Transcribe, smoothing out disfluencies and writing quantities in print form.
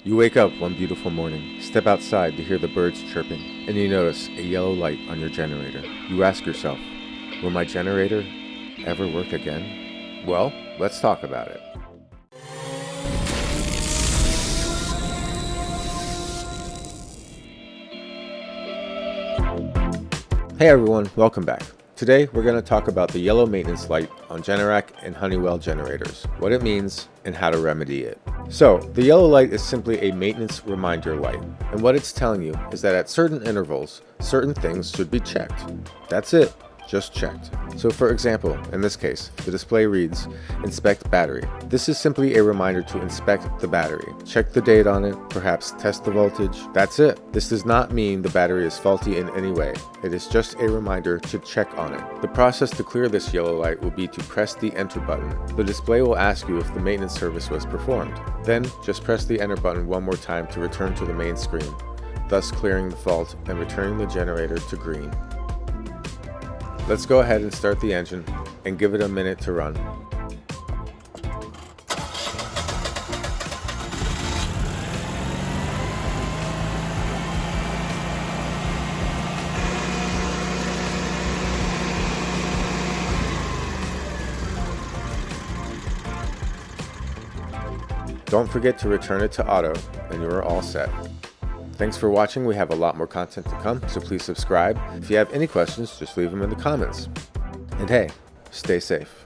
You wake up one beautiful morning, step outside to hear the birds chirping, and you notice a yellow light on your generator. You ask yourself, will my generator ever work again? Well, let's talk about it. Hey everyone, welcome back. Today we're going to talk about the yellow maintenance light on Generac and Honeywell generators, what it means, and how to remedy it. So, the yellow light is simply a maintenance reminder light, and what it's telling you is that at certain intervals, certain things should be checked. That's it, just checked. So for example, in this case, the display reads, inspect battery. This is simply a reminder to inspect the battery. Check the date on it, perhaps test the voltage. That's it. This does not mean the battery is faulty in any way. It is just a reminder to check on it. The process to clear this yellow light will be to press the enter button. The display will ask you if the maintenance service was performed. Then just press the enter button one more time to return to the main screen, thus clearing the fault and returning the generator to green. Let's go ahead and start the engine and give it a minute to run. Don't forget to return it to auto and you are all set. Thanks for watching. We have a lot more content to come, so please subscribe. If you have any questions, just leave them in the comments. And hey, stay safe.